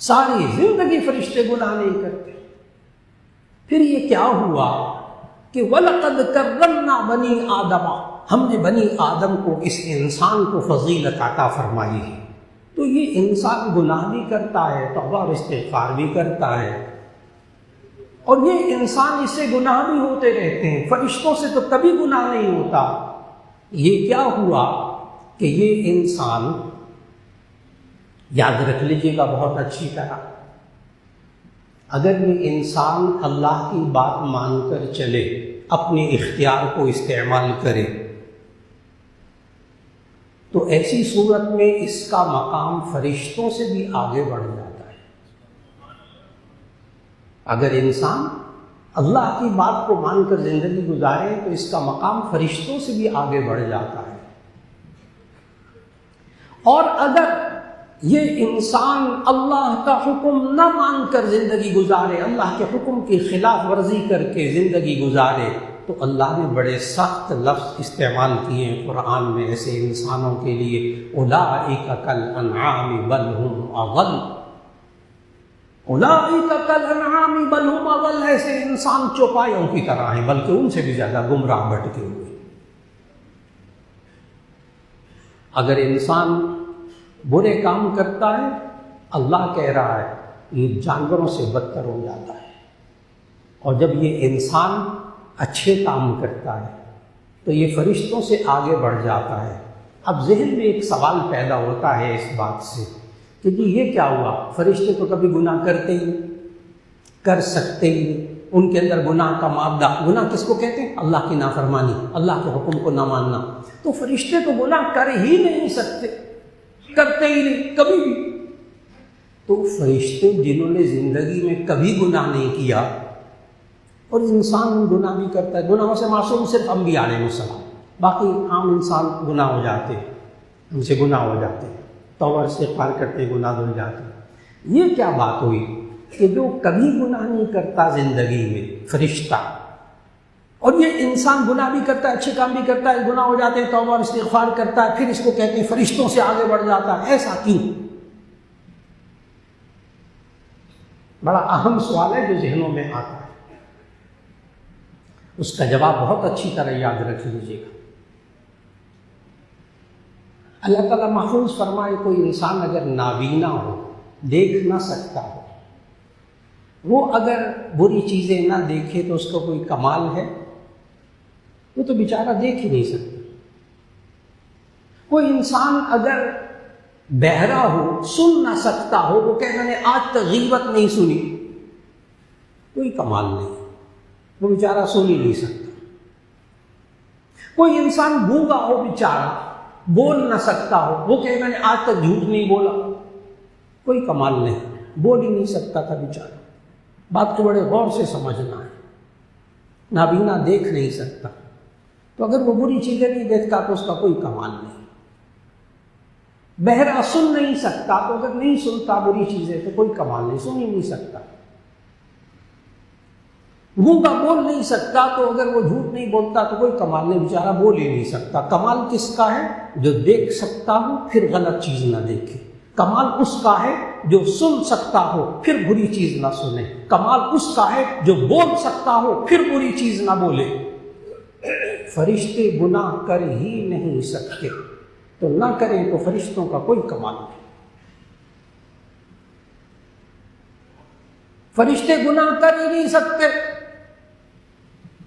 ساری زندگی فرشتے گناہ نہیں کرتے۔ پھر یہ کیا ہوا کہ وَلَقَدْ كَرَّمْنَا بَنِي آدَمَ، ہم نے بنی آدم کو، اس انسان کو فضیلت عطا فرمائی ہے۔ تو یہ انسان گناہ بھی کرتا ہے، توبہ اور استغفار بھی کرتا ہے، اور یہ انسان اس سے گناہ بھی ہوتے رہتے ہیں، فرشتوں سے تو کبھی گناہ نہیں ہوتا۔ یہ کیا ہوا کہ یہ انسان، یاد رکھ لیجیے گا بہت اچھی طرح، اگر یہ انسان اللہ کی بات مان کر چلے، اپنے اختیار کو استعمال کرے، تو ایسی صورت میں اس کا مقام فرشتوں سے بھی آگے بڑھ جاتا ہے۔ اگر انسان اللہ کی بات کو مان کر زندگی گزارے تو اس کا مقام فرشتوں سے بھی آگے بڑھ جاتا ہے۔ اور اگر یہ انسان اللہ کا حکم نہ مان کر زندگی گزارے، اللہ کے حکم کی خلاف ورزی کر کے زندگی گزارے، تو اللہ نے بڑے سخت لفظ استعمال کیے ہیں قرآن میں ایسے انسانوں کے لیے، اولئک کالانعام بل ہم اضل، اولئک کالانعام بل ہم اضل، ایسے انسان چوپایوں کی طرح ہیں، بلکہ ان سے بھی زیادہ گمراہ بھٹکے ہوئے۔ اگر انسان برے کام کرتا ہے، اللہ کہہ رہا ہے یہ جانوروں سے بدتر ہو جاتا ہے، اور جب یہ انسان اچھے کام کرتا ہے تو یہ فرشتوں سے آگے بڑھ جاتا ہے۔ اب ذہن میں ایک سوال پیدا ہوتا ہے اس بات سے کہ جی یہ کیا ہوا، فرشتے تو کبھی گناہ کرتے ہی نہیں، کر سکتے ہی نہیں، ان کے اندر گناہ کا مادہ، گناہ کس کو کہتے ہیں؟ اللہ کی نافرمانی، اللہ کے حکم کو نہ ماننا، تو فرشتے تو گناہ کر ہی نہیں سکتے، کرتے ہی نہیں کبھی بھی۔ تو فرشتے جنہوں نے زندگی میں کبھی گناہ نہیں کیا، اور انسان گناہ بھی کرتا ہے، گناہوں سے معصوم صرف انبیاء علیہ السلام، باقی عام انسان گناہ ہو جاتے ہیں، ان سے گناہ ہو جاتے ہیں، توبہ استغفار کرتے ہیں، گناہ دھل جاتے ہیں۔ یہ کیا بات ہوئی کہ جو کبھی گناہ نہیں کرتا زندگی میں فرشتہ، اور یہ انسان گناہ بھی کرتا ہے، اچھے کام بھی کرتا ہے، گناہ ہو جاتے ہیں، توبہ استغفار کرتا ہے، پھر اس کو کہتے ہیں فرشتوں سے آگے بڑھ جاتا ہے، ایسا کیوں؟ بڑا اہم سوال ہے جو ذہنوں میں آتا ہے، اس کا جواب بہت اچھی طرح یاد رکھ لیجیے گا۔ اللہ تعالیٰ محفوظ فرمائے کوئی انسان اگر نابینا ہو، دیکھ نہ سکتا ہو، وہ اگر بری چیزیں نہ دیکھے تو اس کو کوئی کمال ہے؟ وہ تو بیچارہ دیکھ ہی نہیں سکتا۔ کوئی انسان اگر بہرا ہو، سن نہ سکتا ہو، وہ کہ میں نے آج تک غیبت نہیں سنی، کوئی کمال نہیں، وہ بیچارہ سن ہی نہیں سکتا۔ کوئی انسان گونگا ہو بیچارہ، بول نہ سکتا ہو، وہ کہ میں نے آج تک جھوٹ نہیں بولا، کوئی کمال نہیں، بول ہی نہیں سکتا تھا بیچارہ۔ بات کو بڑے غور سے سمجھنا ہے۔ نابینا دیکھ نہیں سکتا، تو اگر وہ بری چیزیں نہیں دیکھتا تو اس کا کوئی کمال نہیں۔ بہرا سن نہیں سکتا، تو اگر نہیں سنتا بری چیزیں تو کوئی کمال نہیں، سن ہی نہیں سکتا۔ گونگا بول نہیں سکتا، تو اگر وہ جھوٹ نہیں بولتا تو کوئی کمال نہیں، بیچارہ بول ہی نہیں سکتا۔ کمال کس کا ہے؟ جو دیکھ سکتا ہو پھر غلط چیز نہ دیکھے۔ کمال اس کا ہے جو سن سکتا ہو پھر بری چیز نہ سنے۔ کمال اس کا ہے جو بول سکتا ہو پھر بری چیز نہ بولے۔ فرشتے گناہ کر ہی نہیں سکتے، تو نہ کریں تو فرشتوں کا کوئی کمال نہیں۔ فرشتے گناہ کر ہی نہیں سکتے،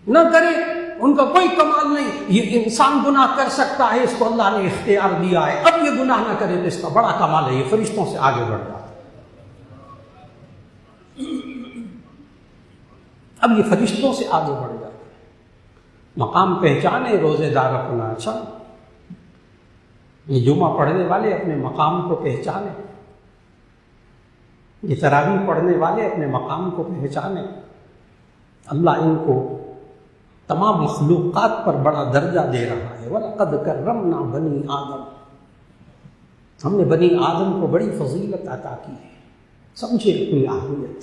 نہ کریں ان کا کوئی کمال نہیں۔ یہ انسان گناہ کر سکتا ہے، اس کو اللہ نے اختیار دیا ہے، اب یہ گناہ نہ کرے تو اس کا بڑا کمال ہے، یہ فرشتوں سے آگے بڑھ جاتا ہے۔ اب یہ فرشتوں سے آگے بڑھ جاتا ہے۔ مقام پہچانے روزے دار اپنا، اچھا یہ جمعہ پڑھنے والے اپنے مقام کو پہچانے، یہ تراویح پڑھنے والے اپنے مقام کو پہچانے۔ اللہ ان کو تمام مخلوقات پر بڑا درجہ دے رہا ہے۔ وَلَقَدْ كَرَّمْنَا بَنِي آدم، ہم نے بنی آدم کو بڑی فضیلت عطا کی ہے، سمجھے اپنی اہمیت۔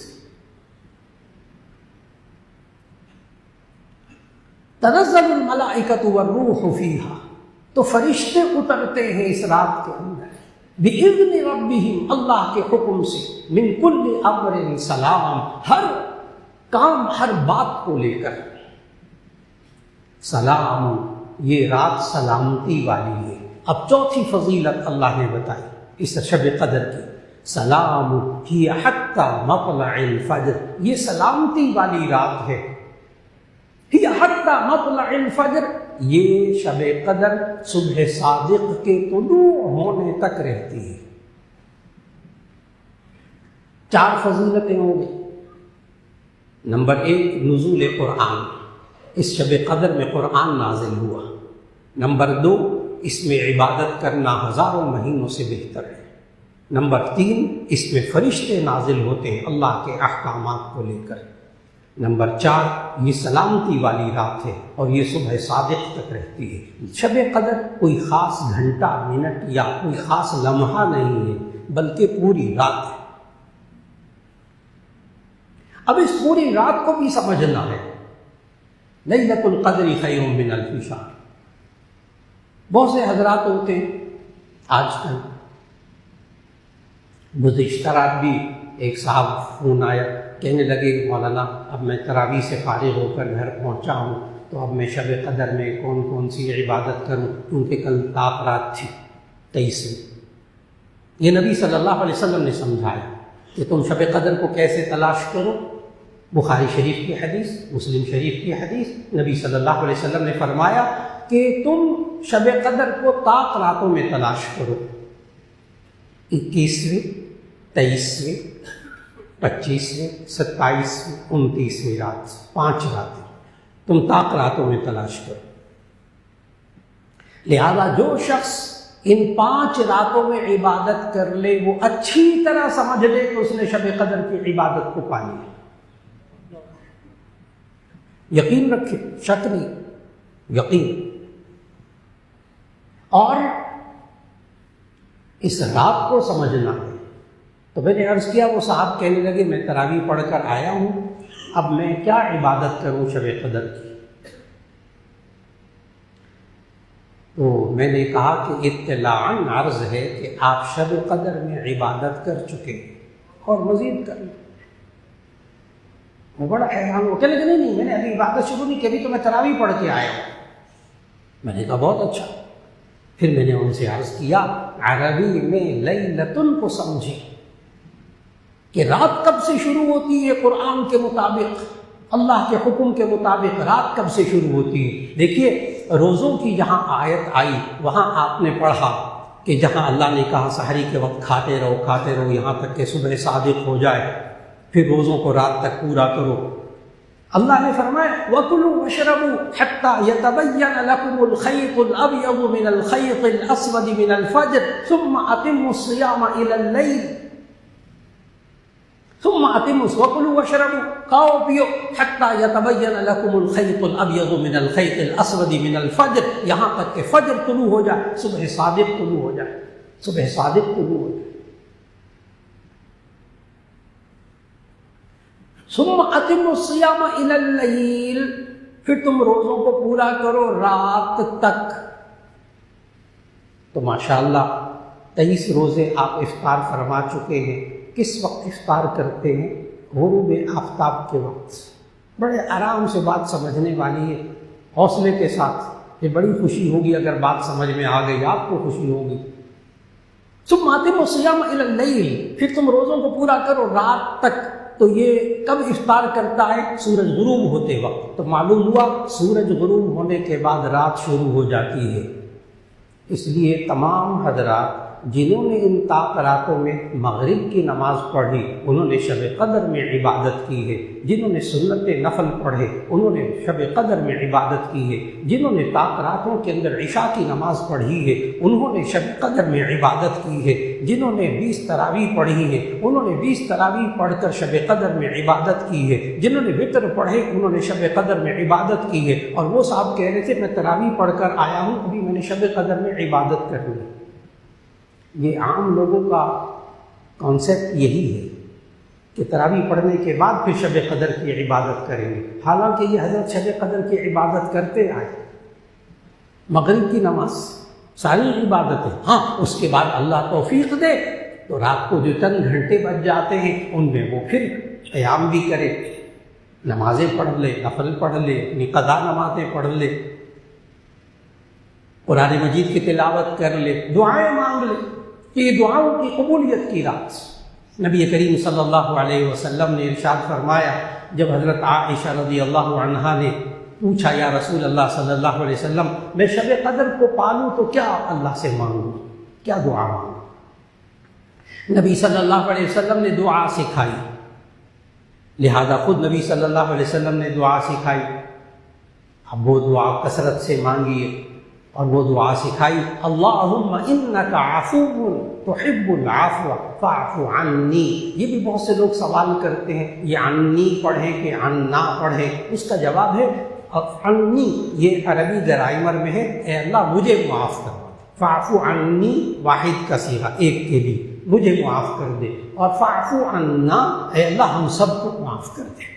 تنزل الملائکۃ والروح فیہا، تو فرشتے اترتے ہیں اس رات کے اندر، بِإِذْنِ رَبِّهِمْ، اللہ کے حکم سے، مِنْ كُلِّ أَمْرٍ سلام، ہر کام ہر بات کو لے کر۔ سلام، یہ رات سلامتی والی ہے۔ اب چوتھی فضیلت اللہ نے بتائی اس شب قدر کی، سلام ہی حتی مطلع الفجر، یہ سلامتی والی رات ہے۔ ہی حتی مطلع الفجر، یہ شب قدر صبح صادق کے طلوع ہونے تک رہتی ہے۔ 4 فضیلتیں ہوں گی۔ نمبر 1، نزول قرآن، اس شب قدر میں قرآن نازل ہوا۔ نمبر 2، اس میں عبادت کرنا ہزاروں مہینوں سے بہتر ہے۔ نمبر 3، اس میں فرشتے نازل ہوتے ہیں اللہ کے احکامات کو لے کر۔ نمبر 4، یہ سلامتی والی رات ہے اور یہ صبح صادق تک رہتی ہے۔ شب قدر کوئی خاص گھنٹہ، منٹ یا کوئی خاص لمحہ نہیں ہے، بلکہ پوری رات ہے۔ اب اس پوری رات کو بھی سمجھنا ہے۔ لیلۃ القدر خیر من الف شہر۔ بہت سے حضرات ہوتے ہیں آج کل، گزشتہ رات بھی ایک صاحب فون آیا، کہنے لگے مولانا اب میں تراویح سے فارغ ہو کر گھر پہنچا ہوں، تو اب میں شب قدر میں کون کون سی عبادت کروں، کیونکہ کل طاق رات تھی 23۔ یہ نبی صلی اللہ علیہ وسلم نے سمجھایا کہ تم شب قدر کو کیسے تلاش کرو۔ بخاری شریف کی حدیث، مسلم شریف کی حدیث، نبی صلی اللہ علیہ وسلم نے فرمایا کہ تم شب قدر کو طاق راتوں میں تلاش کرو، 21ویں، 23ویں، 25ویں، 27ویں، 29ویں رات، 5 راتیں تم طاق راتوں میں تلاش کرو۔ لہذا جو شخص ان 5 راتوں میں عبادت کر لے، وہ اچھی طرح سمجھ لے کہ اس نے شب قدر کی عبادت کو پا لیا۔ یقین رکھے، شک نہیں، یقین۔ اور اس رات کو سمجھنا ہے۔ تو میں نے عرض کیا، وہ صاحب کہنے لگے میں تراویح پڑھ کر آیا ہوں، اب میں کیا عبادت کروں شب قدر کی؟ تو میں نے کہا کہ اطلاعاً عرض ہے کہ آپ شب قدر میں عبادت کر چکے اور مزید کر لیں۔ وہ بڑا حیران ہو، کہنے لگے نہیں میں نے ابھی عبادت شروع نہیں کی، ابھی تو میں تراویح پڑھ کے آیا ہوں۔ میں نے کہا بہت اچھا۔ پھر میں نے ان سے عرض کیا عربی میں لیلۃ کو سمجھے کہ رات کب سے شروع ہوتی ہے، قرآن کے مطابق، اللہ کے حکم کے مطابق رات کب سے شروع ہوتی ہے۔ دیکھیے روزوں کی جہاں آیت آئی وہاں آپ نے پڑھا کہ جہاں اللہ نے کہا سحری کے وقت کھاتے رہو یہاں تک کہ صبح صادق ہو جائے، پھر روزوں کو رات تک پورا کرو۔ اللہ نے فرمایا وَكُلُوا وَاشْرَبُوا حَتَّى يَتَبَيَّنَ لَكُمُ الْخَيْطُ الْأَبْيَضُ مِنَ الْخَيْطِ الْأَسْوَدِ مِنَ الْفَجْرِ ثُمَّ أَتِمُّوا الصِّيَامَ إِلَى اللَّيْلِ ثم اتموا وكلوا واشربوا، کھاؤ پیو حتى يتبين لكم الخيط الابيض من الخيط الاسود من الفجر، یہاں تک کہ فجر طلوع ہو جائے، صبح صادق طلوع ہو جائے، صبح صادق طلوع ہو جائے۔ ثم اتموا الصيام الى الليل، پھر تم روزوں کو پورا کرو رات تک۔ تو ماشاءاللہ 23 روزے آپ افطار فرما چکے ہیں۔ کس وقت افطار کرتے ہیں؟ غروب آفتاب کے وقت۔ بڑے آرام سے بات سمجھنے والی ہے، حوصلے کے ساتھ، یہ بڑی خوشی ہوگی اگر بات سمجھ میں آ گئی، آپ کو خوشی ہوگی۔ ثم اتموا الصيام الى الليل، پھر تم روزوں کو پورا کرو رات تک۔ تو یہ کب افطار کرتا ہے؟ سورج غروب ہوتے وقت۔ تو معلوم ہوا سورج غروب ہونے کے بعد رات شروع ہو جاتی ہے۔ اس لیے تمام حضرات جنہوں نے ان راتوں میں مغرب کی نماز پڑھی انہوں نے شب قدر میں عبادت کی ہے، جنہوں نے سنت نفل پڑھے انہوں نے شب قدر میں عبادت کی ہے، جنہوں نے راتوں کے اندر عشاء کی نماز پڑھی ہے انہوں نے شب قدر میں عبادت کی ہے، جنہوں نے 20 تراویح پڑھی ہے انہوں نے 20 تراویح پڑھ کر شب قدر میں عبادت کی ہے، جنہوں نے وتر پڑھے انہوں نے شب قدر میں عبادت کی ہے۔ اور وہ صاحب کہہ رہے تھے میں تراویح پڑھ کر آیا ہوں، ابھی میں نے شب قدر میں عبادت کر لی۔ یہ عام لوگوں کا کانسیپٹ یہی ہے کہ تراویح پڑھنے کے بعد پھر شب قدر کی عبادت کریں گے، حالانکہ یہ حضرت شب قدر کی عبادت کرتے آئے، مغرب کی نماز ساری عبادتیں، ہاں اس کے بعد اللہ توفیق دے تو رات کو جو چند گھنٹے بچ جاتے ہیں ان میں وہ پھر قیام بھی کرے، نمازیں پڑھ لے، نفل پڑھ لے، اپنی قضا نمازیں پڑھ لے، قرآن مجید کی تلاوت کر لے، دعائیں مانگ لے، کہ یہ دعاؤں کی قبولیت کی رات۔ نبی کریم صلی اللہ علیہ وسلم نے ارشاد فرمایا، جب حضرت عائشہ رضی اللہ عنہا نے پوچھا یا رسول اللہ صلی اللہ علیہ وسلم میں شب قدر کو پالوں تو کیا اللہ سے مانگوں، کیا دعا مانگوں؟ نبی صلی اللہ علیہ وسلم نے دعا سکھائی، لہذا خود نبی صلی اللہ علیہ وسلم نے دعا سکھائی، اب وہ دعا کثرت سے مانگیے، اور وہ دعا سکھائی اللہم انک عفو تحب العفو فاعف عنی۔ یہ بھی بہت سے لوگ سوال کرتے ہیں یہ عنی پڑھیں کہ عنا پڑھیں، اس کا جواب ہے عنی، یہ عربی گرامر میں ہے اے اللہ مجھے معاف کر، فاعف عنی واحد کا صیغہ ایک کے بھی، مجھے معاف کر دے، اور فاعف عنا اے اللہ ہم سب کو معاف کر دے۔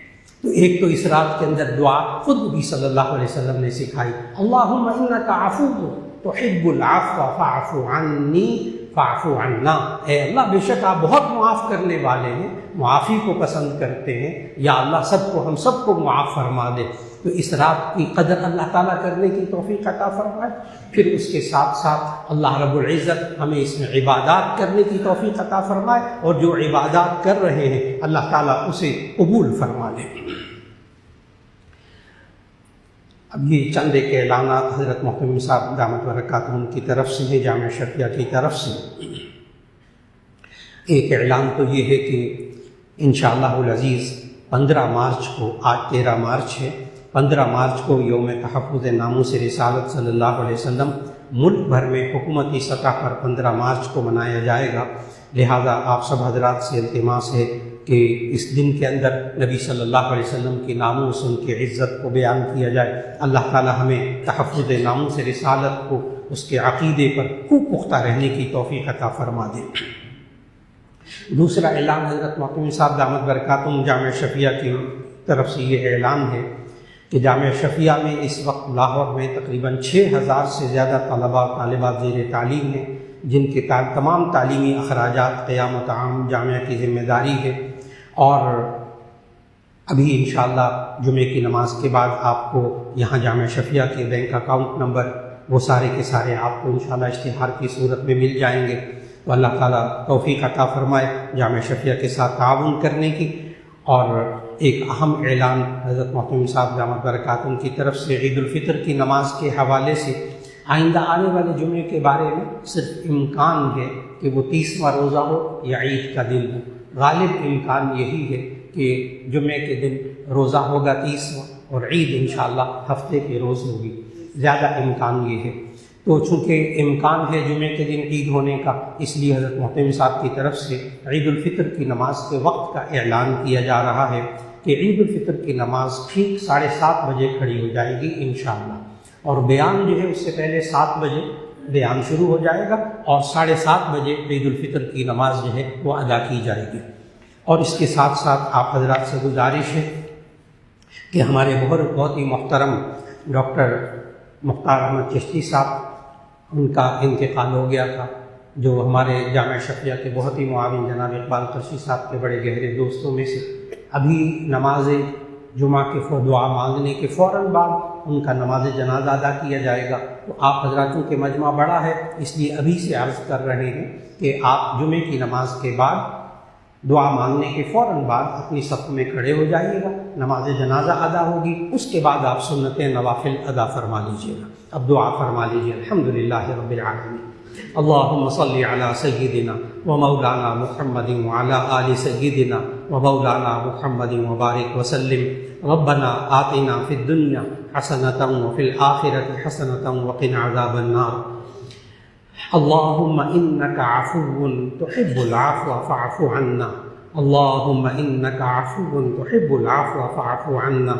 تو ایک تو اس رات کے اندر دعا خود نبی صلی اللہ علیہ وسلم نے سکھائی، اللہم انک عفو تحب العفو فاعف عنی فاعف عنا، اے اللہ بے شک آپ بہت معاف کرنے والے ہیں، معافی کو پسند کرتے ہیں، یا اللہ سب کو ہم سب کو معاف فرما دے۔ تو اس رات کی قدر اللہ تعالیٰ کرنے کی توفیق عطا فرمائے، پھر اس کے ساتھ ساتھ اللہ رب العزت ہمیں اس میں عبادات کرنے کی توفیق عطا فرمائے، اور جو عبادات کر رہے ہیں اللہ تعالیٰ اسے قبول فرما لے۔ اب یہ چند ایک اعلانات حضرت محترم صاحب دامت برکاتہم کی طرف سے ہے، جامعہ شرعیہ کی طرف سے۔ ایک اعلان تو یہ ہے کہ انشاءاللہ العزیز 15 مارچ کو، آج 13 مارچ ہے، 15 مارچ کو یوم تحفظ ناموس رسالت صلی اللہ علیہ وسلم ملک بھر میں حکومتی سطح پر 15 مارچ کو منایا جائے گا۔ لہذا آپ سب حضرات سے التماس ہے کہ اس دن کے اندر نبی صلی اللہ علیہ وسلم کی ناموس، ان کی عزت کو بیان کیا جائے۔ اللہ تعالی ہمیں تحفظ ناموس رسالت کو، اس کے عقیدے پر خوب پختہ رہنے کی توفیق عطا فرما دے۔ دوسرا اعلان حضرت محترم صاحب دامت برکاتہم جامعہ شفیہ کی طرف سے یہ اعلان ہے کہ جامعہ شفیہ میں اس وقت لاہور میں تقریباً 6000 سے زیادہ طلباء و طالبات زیر تعلیم ہیں، جن کے تمام تعلیمی اخراجات قیامت عام جامعہ کی ذمہ داری ہے۔ اور ابھی انشاءاللہ جمعے کی نماز کے بعد آپ کو یہاں جامعہ شفیہ کے بینک اکاؤنٹ نمبر وہ سارے کے سارے آپ کو انشاءاللہ اشتہار کی صورت میں مل جائیں گے۔ تو اللہ تعالیٰ توفیق عطا فرمائے جامعہ شفیہ کے ساتھ تعاون کرنے کی۔ اور ایک اہم اعلان حضرت محترم صاحب دامت برکاتہم کی طرف سے عید الفطر کی نماز کے حوالے سے آئندہ آنے والے جمعے کے بارے میں صرف امکان ہے کہ وہ 30واں روزہ ہو یا عید کا دن ہو۔ غالب امکان یہی ہے کہ جمعے کے دن روزہ ہوگا 30واں اور عید انشاءاللہ ہفتے کے روز ہوگی، زیادہ امکان یہ ہے۔ تو چونکہ امکان ہے جمعے کے دن عید ہونے کا، اس لیے حضرت محترم صاحب کی طرف سے عید الفطر کی نماز کے وقت کا اعلان کیا جا رہا ہے کہ عید الفطر کی نماز ٹھیک 7:30 بجے کھڑی ہو جائے گی انشاءاللہ، اور بیان جو ہے اس سے پہلے 7 بجے بیان شروع ہو جائے گا اور 7:30 بجے عید الفطر کی نماز جو ہے وہ ادا کی جائے گی۔ اور اس کے ساتھ ساتھ آپ حضرات سے گزارش ہے کہ ہمارے بہت ہی محترم ڈاکٹر مختار احمد چشتی صاحب، ان کا انتقال ہو گیا تھا، جو ہمارے جامعہ شفیہ کے بہت ہی معاون جناب اقبال قرشی صاحب کے بڑے گہرے دوستوں میں سے۔ ابھی نماز جمعہ کے دعا مانگنے کے فوراً بعد ان کا نماز جنازہ ادا کیا جائے گا۔ تو آپ حضراتوں کے مجمع بڑا ہے، اس لیے ابھی سے عرض کر رہے ہیں کہ آپ جمعے کی نماز کے بعد دعا مانگنے کے فوراً بعد اپنی صف میں کھڑے ہو جائیے گا، نماز جنازہ ادا ہوگی، اس کے بعد آپ سنت نوافل ادا فرما لیجیے گا۔ اب دعا فرما لیجیے۔ الحمدللہ رب العالمین، اللہم صلی علی سیدنا و مولانا محمد وعلی آل سیدنا و مولانا محمد وبارک وسلم۔ ربنا آتنا فی الدنیا حسنۃ وفی الآخرۃ حسنۃ وقنا عذاب النار۔ اللهم إنك عفو تحب العفو فاعف عنا، اللهم إنك عفو تحب العفو فاعف عنا۔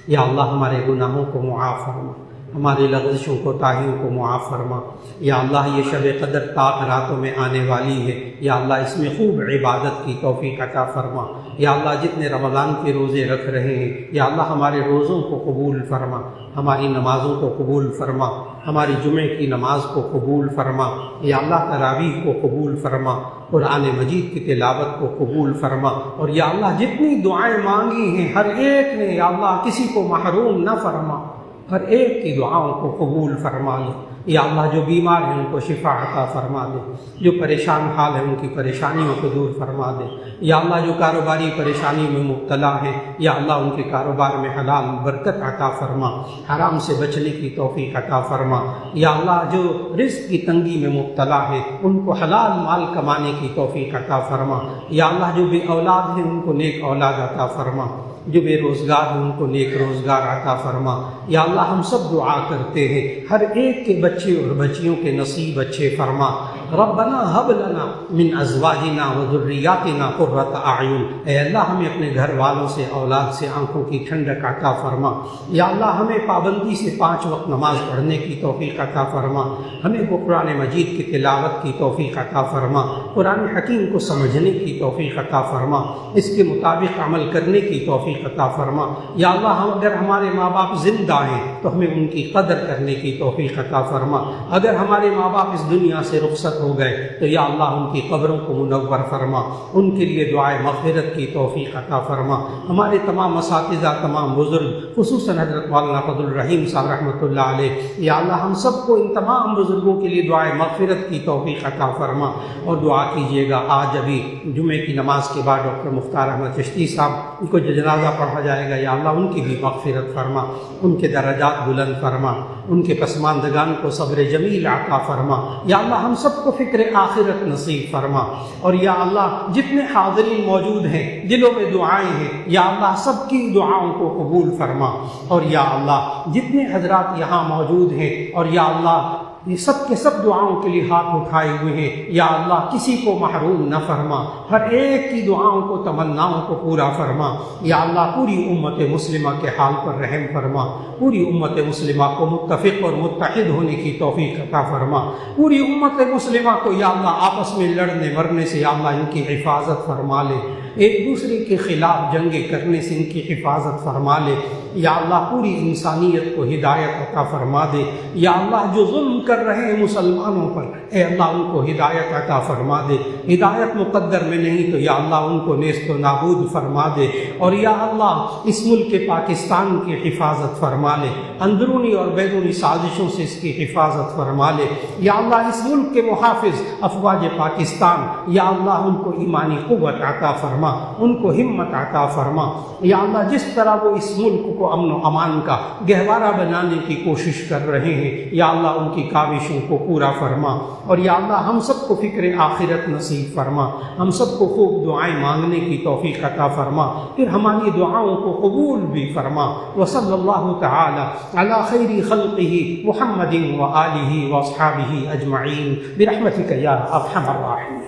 یا اللہ ہمارے گناہوں کو معاف فرما، ہماری لغزشوں کو تاہیوں کو معاف فرما۔ یا اللہ یہ شب قدر طاق راتوں میں آنے والی ہے، یا اللہ اس میں خوب عبادت کی توفیق عطا فرما۔ یا اللہ جتنے رمضان کے روزے رکھ رہے ہیں، یا اللہ ہمارے روزوں کو قبول فرما، ہماری نمازوں کو قبول فرما، ہماری جمعے کی نماز کو قبول فرما۔ یا اللہ تراویح کو قبول فرما، قرآن مجید کی تلاوت کو قبول فرما۔ اور یا اللہ جتنی دعائیں مانگی ہیں ہر ایک نے، یا اللہ کسی کو محروم نہ فرما، ہر ایک کی دعاؤں کو قبول فرما لے۔ یا اللہ جو بیمار ہیں ان کو شفا عطا فرما دے، جو پریشان حال ہیں ان کی پریشانیوں کو دور فرما دے۔ یا اللہ جو کاروباری پریشانی میں مبتلا ہیں، یا اللہ ان کے کاروبار میں حلال برکت عطا فرما، حرام سے بچنے کی توفیق عطا فرما۔ یا اللہ جو رزق کی تنگی میں مبتلا ہیں ان کو حلال مال کمانے کی توفیق عطا فرما۔ یا اللہ جو بے اولاد ہیں ان کو نیک اولاد عطا فرما، جو بے روزگار ہیں ان کو نیک روزگار عطا فرما۔ یا اللہ ہم سب دعا کرتے ہیں ہر ایک کے بچے اور بچیوں کے نصیب اچھے فرما۔ ربنا هب لنا من ازواجنا وذریاتنا قرۃ اعین، اے اللہ ہمیں اپنے گھر والوں سے اولاد سے آنکھوں کی ٹھنڈک عطا فرما۔ یا اللہ ہمیں پابندی سے 5 وقت نماز پڑھنے کی توفیق عطا فرما، ہمیں قرآن مجید کی تلاوت کی توفیق عطا فرما، قرآن حکیم کو سمجھنے کی توفیق عطا فرما، اس کے مطابق عمل کرنے کی توفیق عطا فرما۔ یا اللہ اگر ہمارے ماں باپ زندہ ہیں تو ہمیں ان کی قدر کرنے کی توفیق عطا فرما، اگر ہمارے ماں باپ اس دنیا سے رخصت ہو گئے تو یا اللہ ان کی قبروں کو منور فرما، ان کے لیے دعائے مغفرت کی توفیق عطا فرما۔ ہمارے تمام اساتذہ، تمام بزرگ، خصوصاً حضرت مولانا فضل الرحیم صاحب رحمۃ اللہ علیہ، یا اللہ ہم سب کو ان تمام بزرگوں کے لیے دعائے مغفرت کی توفیق عطا فرما۔ اور دعا کیجیے گا آج ابھی جمعے کی نماز کے بعد ڈاکٹر مختار احمد چشتی صاحب ان کو جو جنازہ پڑھا جائے گا، یا اللہ ان کی بھی مغفرت فرما، ان کے درجات بلند فرما، ان کے پسماندگان کو صبر جمیل عطا فرما۔ یا اللہ ہم سب کو فکر آخرت نصیب فرما۔ اور یا اللہ جتنے حاضرین موجود ہیں دلوں میں دعائیں ہیں، یا اللہ سب کی دعاؤں کو قبول فرما۔ اور یا اللہ جتنے حضرات یہاں موجود ہیں اور یا اللہ یہ سب کے سب دعاؤں کے لیے ہاتھ اٹھائے ہوئے ہیں، یا اللہ کسی کو محروم نہ فرما، ہر ایک کی دعاؤں کو تمناؤں کو پورا فرما، یا اللہ پوری امت مسلمہ کے حال پر رحم فرما، پوری امت مسلمہ کو متفق اور متحد ہونے کی توفیق عطا فرما، پوری امت مسلمہ کو یا اللہ آپس میں لڑنے مرنے سے یا اللہ ان کی حفاظت فرما لے، ایک دوسرے کے خلاف جنگیں کرنے سے ان کی حفاظت فرما لے، یا اللہ پوری انسانیت کو ہدایت عطا فرما دے، یا اللہ جو ظلم کر رہے ہیں مسلمانوں پر اے اللہ ان کو ہدایت عطا فرما دے، ہدایت مقدر میں نہیں تو یا اللہ ان کو نیست و نابود فرما دے، اور یا اللہ اس ملک پاکستان کی حفاظت فرما لے، اندرونی اور بیرونی سازشوں سے اس کی حفاظت فرما لے، یا اللہ اس ملک کے محافظ افواج پاکستان یا اللہ ان کو ایمانی قوت عطا فرما، ان کو ہمت عطا فرما، یا اللہ جس طرح وہ اس ملک کو امن و امان کا گہوارہ بنانے کی کوشش کر رہے ہیں یا اللہ ان کی کاوشوں کو پورا فرما، اور یا اللہ ہم سب کو فکر آخرت نصیب فرما، ہم سب کو خوب دعائیں مانگنے کی توفیق عطا فرما، پھر ہماری دعاؤں کو قبول بھی فرما، وصلی اللہ تعالی علی خیر خلقہ محمد و آلہ و اصحابہ اجمعین برحمتک یا ارحم الراحمین۔